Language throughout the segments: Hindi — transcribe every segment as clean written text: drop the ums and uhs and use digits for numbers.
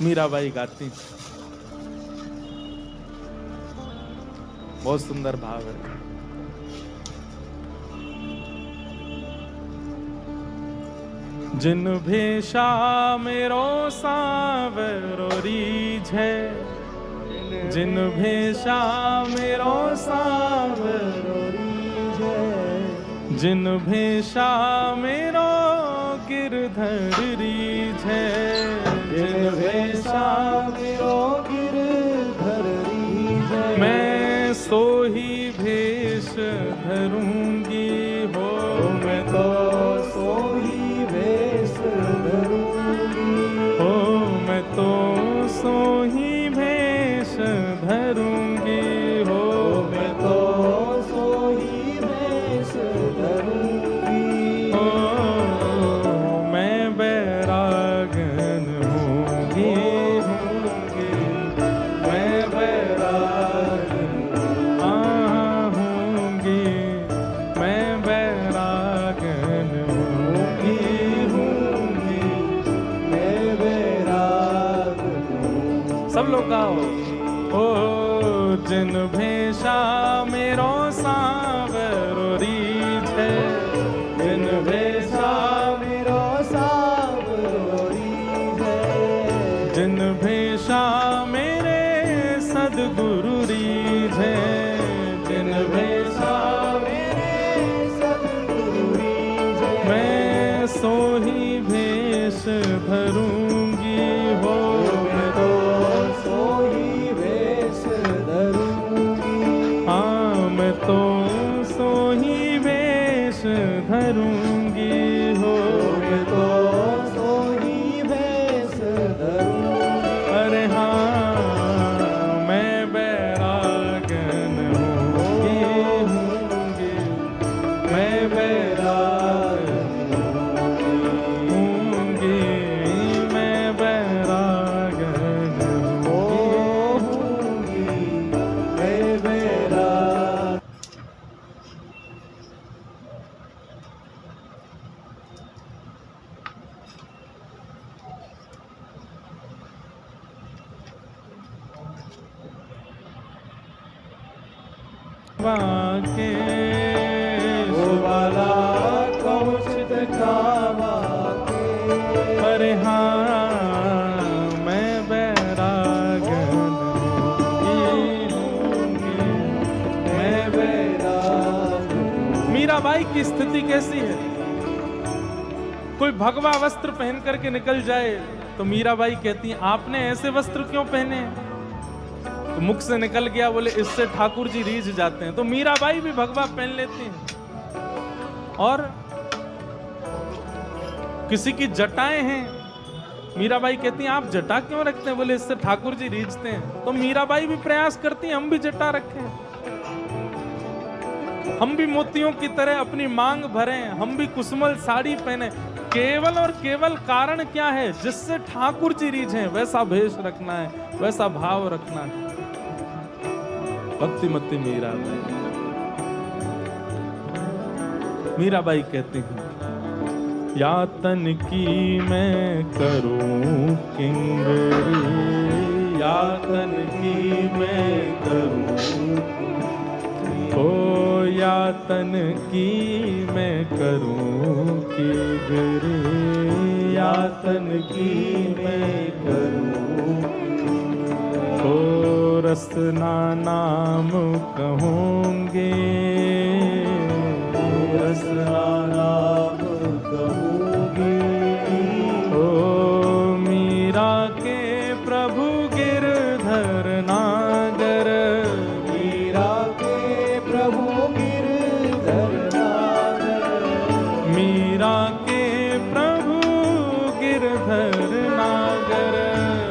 मीराबाई गाती, बहुत सुंदर भाव है। जिन भेषा मेरो सांवरो रीझे, जिन भेषा मेरो सांवरो रीझे, जिन भेषा मेरो गिरधर रीझे, जिन भेषा मेरो गिरधर रीझे, मैं सोही भेष धरूंगी हो, मैं तो सोही भेष धरूंगी हो, मैं तो सोही भेष धरूंगी हो, मैं तो सोही भेष धरूंगी हो, मैं बैरागन होंगी, मैं बैरागन होंगी, मैं बैरागन होंगी, मैं बैरागन। सब लोग गाओ। ओ जिन भेषा मेरो सांवरो रीझे, जिन भेषा मेरो सांवरो रीझे, जिन भेषा मेरे सद्गुरु रीझे, जिन भेषा मेरे सद्गुरु रीझे, मैं सोही भेष धरूंगी हो, मैं तो सोही भेष धरूंगी, हाँ मैं तो सोही भेष धरूंगी हो, मैं तो सोही भेष धरूंगी। अरे हाँ मैं बैरागन होंगी, मैं बैरागन होंगी, मैं बैरागन होंगी, मैं बैरागन। वाके वाला कौशित खावा के, अरे हाँ मैं बैरागन होंगी, मैं बैरागन। मीराबाई की स्थिति कैसी है? कोई भगवा वस्त्र पहन करके निकल जाए तो मीराबाई कहती हैं आपने ऐसे वस्त्र क्यों पहने हैं? तो मुख से निकल गया, बोले इससे ठाकुर जी रीझ जाते हैं। तो मीराबाई भी भगवा पहन लेती हैं। और किसी की जटाएं हैं, मीराबाई कहती हैं आप जटा क्यों रखते हैं? बोले इससे ठाकुर जी रीझते हैं। तो मीराबाई भी प्रयास करती हैं हम भी जटा रखें, हम भी मोतियों की तरह अपनी मांग भरें, हम भी कुसुमल साड़ी पहने। केवल और केवल कारण क्या है? जिससे ठाकुर जी रीझें वैसा भेष रखना है, वैसा भाव रखना है। भक्ति मती मीराबाई। मीराबाई कहती हैं यातन की मैं करूं किंगरी, यातन की मैं करूं, ओ यातन की मैं करूं किंगरी, यातन की मैं करूं, ओ रसना नाम कहूंगे, रसना नाम कहूंगी, ओ मीरा के प्रभु गिरधर नागर, मीरा के प्रभु गिरधर नागर, मीरा के प्रभु गिरधर नागर,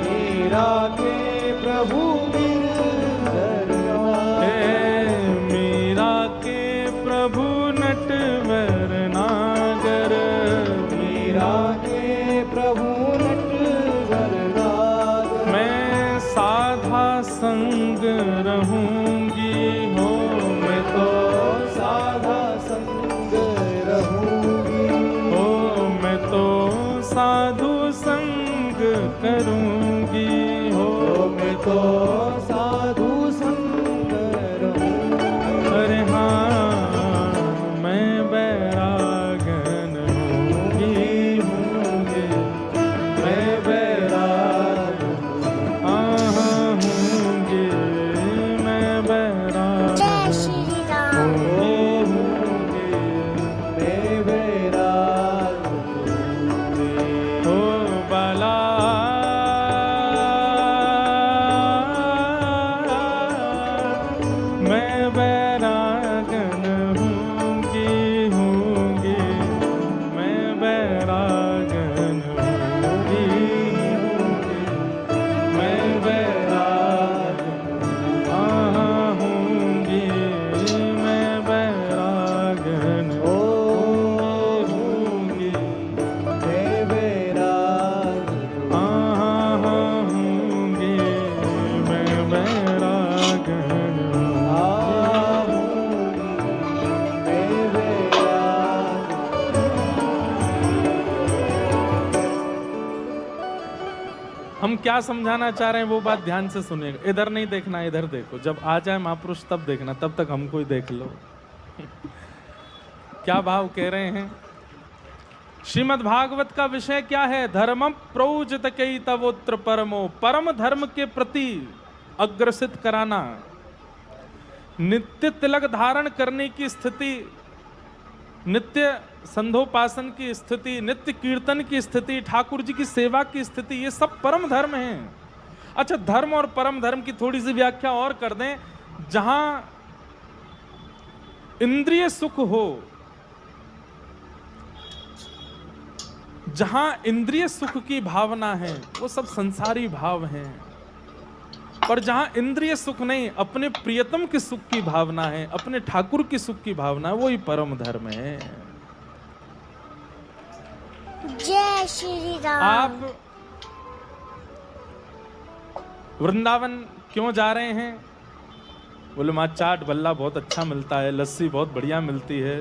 मीरा के प्रभु गिरधर नागर, तो साधु संग रहूं। अरे हाँ मैं बैरागन होंगे, मैं बैराग होंगे, मैं बैराग जय श्री राम। होंगे, मैं बैराग हो बाला मैं बैरागन होंगी, मैं बैरागन होंगी, मैं बैराग होंगी, मैं बैरागन होंगी, मैं बैराग होंगी, मैं बैरागन हम क्या समझाना चाह रहे हैं वो बात ध्यान से सुनिएगा। इधर नहीं देखना, इधर देखो। जब आ जाए महापुरुष तब देखना, तब तक हमको ही देख लो। क्या भाव कह रहे हैं? श्रीमद् भागवत का विषय क्या है? धर्मम प्रौजत कई तवोत्र परमो, परम धर्म के प्रति अग्रसित कराना, नित्य तिलक धारण करने की स्थिति, नित्य संध्योपासन की स्थिति, नित्य कीर्तन की स्थिति, ठाकुर जी की सेवा की स्थिति, ये सब परम धर्म हैं। अच्छा, धर्म और परम धर्म की थोड़ी सी व्याख्या और कर दें। जहां इंद्रिय सुख हो, जहां इंद्रिय सुख की भावना है वो सब संसारी भाव हैं, और जहां इंद्रिय सुख नहीं, अपने प्रियतम के सुख की भावना है, अपने ठाकुर के सुख की भावना है, वही परम धर्म है। जय श्री राम। आप वृंदावन क्यों जा रहे हैं? बोले माँ चाट बल्ला बहुत अच्छा मिलता है, लस्सी बहुत बढ़िया मिलती है,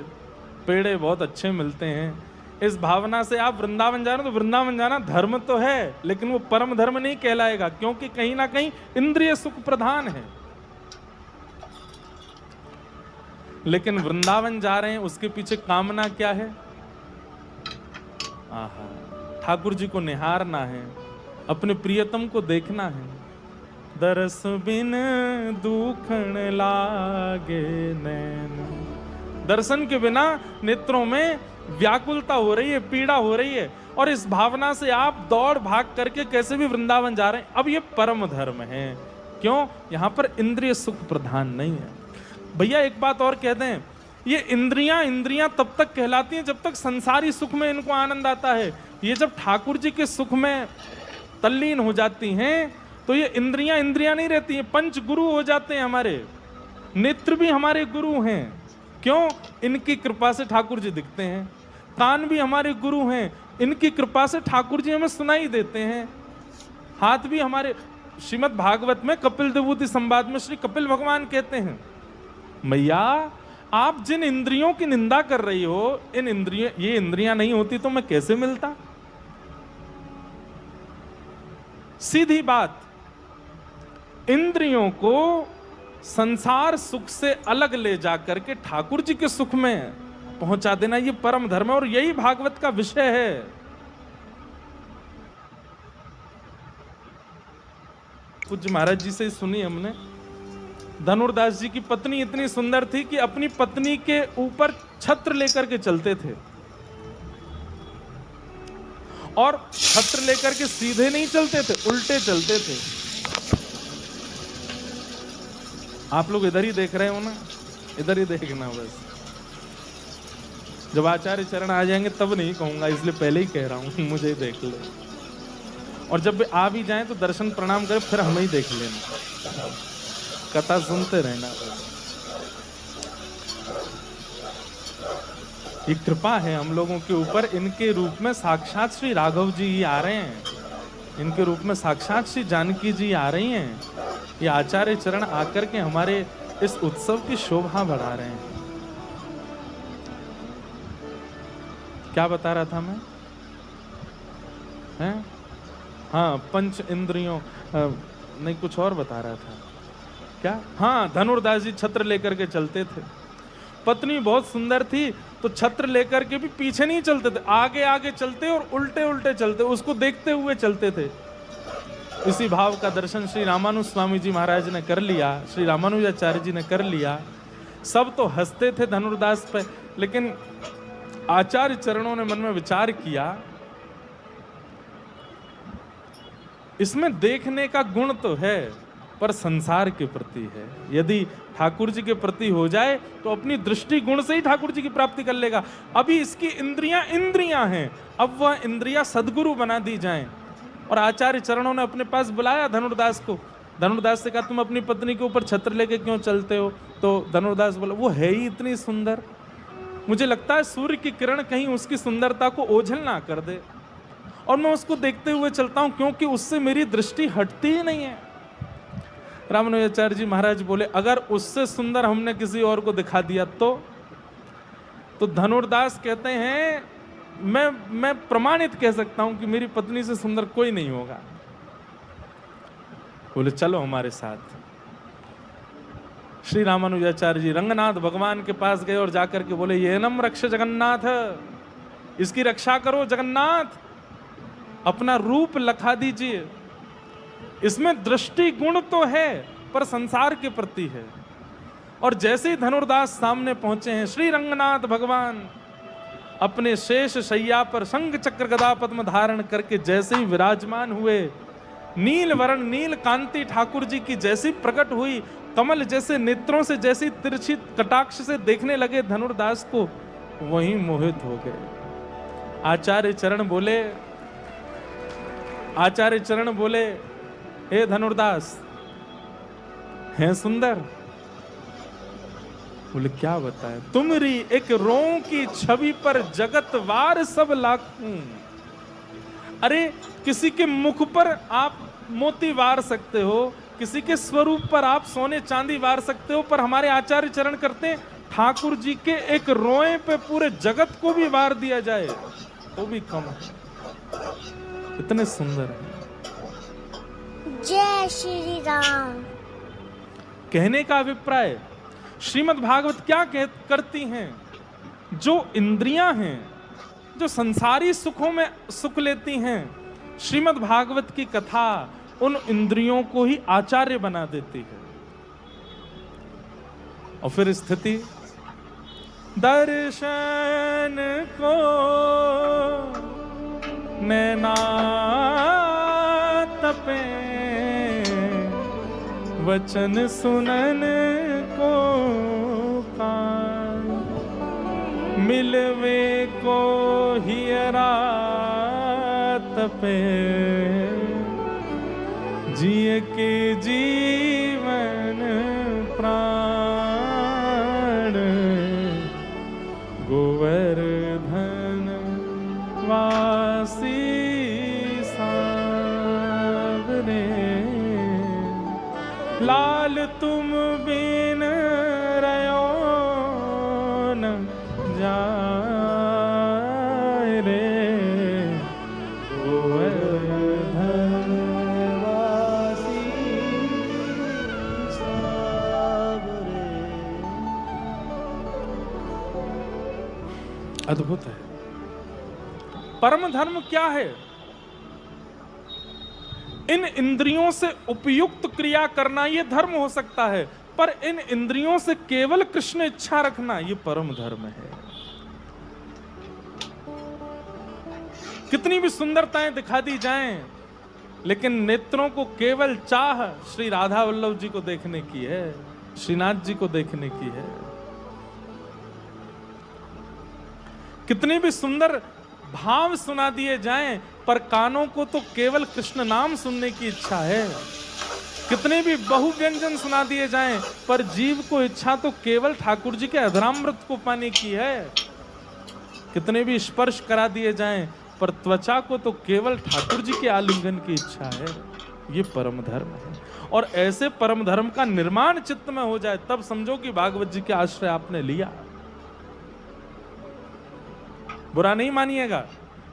पेड़े बहुत अच्छे मिलते हैं। इस भावना से आप वृंदावन जा रहे हो, तो वृंदावन जाना धर्म तो है, लेकिन वो परम धर्म नहीं कहलाएगा, क्योंकि कहीं ना कहीं इंद्रिय सुख प्रधान है। लेकिन वृंदावन जा रहे हैं, उसके पीछे कामना क्या है? आहा, ठाकुर जी को निहारना है, अपने प्रियतम को देखना है। दरस बिन दुखण लागे नैन, दर्शन के बिना नेत्रों में व्याकुलता हो रही है, पीड़ा हो रही है, और इस भावना से आप दौड़ भाग करके कैसे भी वृंदावन जा रहे हैं। अब ये परम धर्म है। क्यों? यहां पर इंद्रिय सुख प्रधान नहीं है। भैया एक बात और कह दें, ये इंद्रियां तब तक कहलाती हैं जब तक संसारी सुख में इनको आनंद आता है। ये जब ठाकुर जी के सुख में तल्लीन हो जाती हैं तो ये इंद्रियां नहीं रहती हैं, पंच गुरु हो जाते हैं हमारे। नेत्र भी हमारे गुरु हैं। क्यों? इनकी कृपा से ठाकुर जी दिखते हैं। कान भी हमारे गुरु हैं, इनकी कृपा से ठाकुर जी हमें सुनाई देते हैं। हाथ भी हमारे, श्रीमद् भागवत में कपिल विभूति संवाद में श्री कपिल भगवान कहते हैं, मैया आप जिन इंद्रियों की निंदा कर रही हो, ये इंद्रियां नहीं होती तो मैं कैसे मिलता? सीधी बात, इंद्रियों को संसार सुख से अलग ले जाकर के ठाकुर जी के सुख में पहुंचा देना, ये परम धर्म है, और यही भागवत का विषय है। पूज्य महाराज जी से सुनी हमने, धनुर्दास जी की पत्नी इतनी सुंदर थी कि अपनी पत्नी के ऊपर छत्र लेकर के चलते थे, और छत्र लेकर के सीधे नहीं चलते थे, उल्टे चलते थे। आप लोग इधर ही देख रहे हो ना, इधर ही देखना बस। जब आचार्य चरण आ जाएंगे तब नहीं कहूंगा, इसलिए पहले ही कह रहा हूं, मुझे ही देख लो। और जब आ भी जाएं तो दर्शन प्रणाम करें, फिर हमें ही देख लेना, कथा सुनते रहना। ये कृपा है हम लोगों के ऊपर। इनके रूप में साक्षात श्री राघव जी ही आ रहे हैं, इनके रूप में साक्षात श्री जानकी जी आ रही हैं। ये आचार्य चरण आकर के हमारे इस उत्सव की शोभा बढ़ा रहे हैं। क्या बता रहा था मैं? हैं? हाँ, पंच इंद्रियों, नहीं कुछ और बता रहा था क्या, हाँ धनुर्दास जी छत्र लेकर के चलते थे, पत्नी बहुत सुंदर थी तो छत्र लेकर के भी पीछे नहीं चलते थे, आगे आगे चलते और उल्टे उल्टे चलते, उसको देखते हुए चलते थे। इसी भाव का दर्शन श्री रामानुज स्वामी जी महाराज ने कर लिया, श्री रामानुजाचार्य जी ने कर लिया। सब तो हंसते थे धनुर्दास पे, लेकिन आचार्य चरणों ने मन में विचार किया, इसमें देखने का गुण तो है पर संसार के प्रति है। यदि ठाकुर जी के प्रति हो जाए तो अपनी दृष्टि गुण से ही ठाकुर जी की प्राप्ति कर लेगा। अभी इसकी इंद्रियां हैं, अब वह इंद्रियां सद्गुरु बना दी जाएं। और आचार्य चरणों ने अपने पास बुलाया धनुर्दास को, धनुर्दास से कहा तुम अपनी पत्नी के ऊपर छत्र लेके क्यों चलते हो? तो धनुर्दास बोला वो है ही इतनी सुंदर, मुझे लगता है सूर्य की किरण कहीं उसकी सुंदरता को ओझल ना कर दे, और मैं उसको देखते हुए चलता हूं क्योंकि उससे मेरी दृष्टि हटती ही नहीं है। रामानुजाचार्य जी महाराज बोले अगर उससे सुंदर हमने किसी और को दिखा दिया तो धनुर्दास कहते हैं मैं प्रमाणित कह सकता हूं कि मेरी पत्नी से सुंदर कोई नहीं होगा। बोले चलो हमारे साथ। श्री रामानुजाचार्य जी रंगनाथ भगवान के पास गए और जाकर के बोले ये नम रक्ष जगन्नाथ, इसकी रक्षा करो जगन्नाथ, अपना रूप लखा दीजिए। इसमें दृष्टि गुण तो है पर संसार के प्रति है। और जैसे ही धनुर्दास सामने पहुंचे हैं, श्री रंगनाथ भगवान अपने शेष शैया पर शंख चक्र गदा पद्म धारण करके जैसे ही विराजमान हुए, नील वर्ण नील कांति ठाकुर जी की जैसी प्रकट हुई, कमल जैसे नेत्रों से जैसी तिरछी कटाक्ष से देखने लगे धनुर्दास को, वहीं मोहित हो गए। आचार्य चरण बोले हे धनुर्दास हैं सुंदर? बोले क्या बताएं, तुमरी एक रों की छवि पर जगत वार सब लाखूं। अरे किसी के मुख पर आप मोती वार सकते हो, किसी के स्वरूप पर आप सोने चांदी वार सकते हो, पर हमारे आचार्य चरण करते हैं ठाकुर जी के एक रोए पे पूरे जगत को भी वार दिया जाए तो भी कम है, इतने सुंदर है। जय श्री राम। कहने का अभिप्राय श्रीमद् भागवत क्या करती हैं, जो इंद्रियां हैं, जो संसारी सुखों में सुख लेती हैं, श्रीमद् भागवत की कथा उन इंद्रियों को ही आचार्य बना देती है। और फिर स्थिति दर्शन को नैना तपे, वचन सुनन को कान, मिलवे को हियरा तपे, जिय के जीवन प्राण, गोवर्धन वासी सावरे, लाल तुम बिन रयो न जाए रे, गोवर्धन वासी सावरे। अद्भुत है। परम धर्म क्या है? इन इंद्रियों से उपयुक्त क्रिया करना ये धर्म हो सकता है, पर इन इंद्रियों से केवल कृष्ण इच्छा रखना ये परम धर्म है। कितनी भी सुंदरताएं दिखा दी जाएं, लेकिन नेत्रों को केवल चाह श्री राधा वल्लभ जी को देखने की है, श्रीनाथ जी को देखने की है। कितने भी सुंदर भाव सुना दिए जाएं, पर कानों को तो केवल कृष्ण नाम सुनने की इच्छा है। कितने भी बहुव्यंजन सुना दिए जाएं, पर जीव को इच्छा तो केवल ठाकुर जी के अधरामृत को पाने की है। कितने भी स्पर्श करा दिए जाएं, पर त्वचा को तो केवल ठाकुर जी के आलिंगन की इच्छा है। ये परम धर्म है। और ऐसे परम धर्म का निर्माण चित्त में हो जाए, तब समझो कि भागवत जी के आश्रय आपने लिया। बुरा नहीं मानिएगा,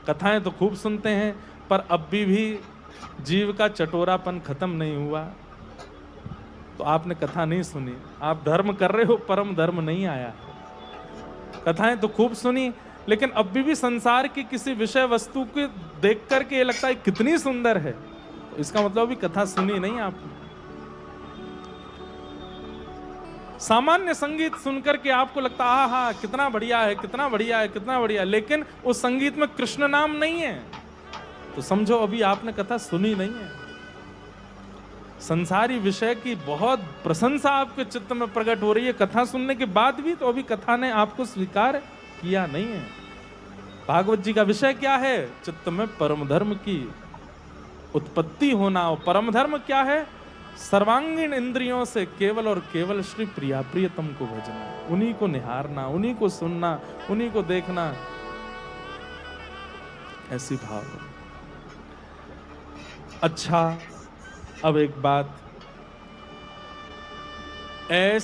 कथाएं तो खूब सुनते हैं, पर अब भी जीव का चटोरापन खत्म नहीं हुआ तो आपने कथा नहीं सुनी। आप धर्म कर रहे हो, परम धर्म नहीं आया। कथाएं तो खूब सुनी, लेकिन अभी भी संसार की किसी विषय वस्तु को देख करके ये लगता है कितनी सुंदर है, तो इसका मतलब अभी कथा सुनी नहीं आपने। सामान्य संगीत सुनकर के आपको लगता है हा कितना बढ़िया है, कितना बढ़िया है, कितना बढ़िया है, लेकिन उस संगीत में कृष्ण नाम नहीं है, तो समझो अभी आपने कथा सुनी नहीं है। संसारी विषय की बहुत प्रशंसा आपके चित्त में प्रकट हो रही है कथा सुनने के बाद भी, तो अभी कथा ने आपको स्वीकार किया नहीं है। भागवत जी का विषय क्या है? चित्त में परम धर्म की उत्पत्ति होना। और परम धर्म क्या है? सर्वांगीण इंद्रियों से केवल और केवल श्री प्रिया प्रियतम को भजना, उन्हीं को निहारना, उन्हीं को सुनना, उन्हीं को देखना, ऐसी भाव। अच्छा, अब एक बात, ऐसे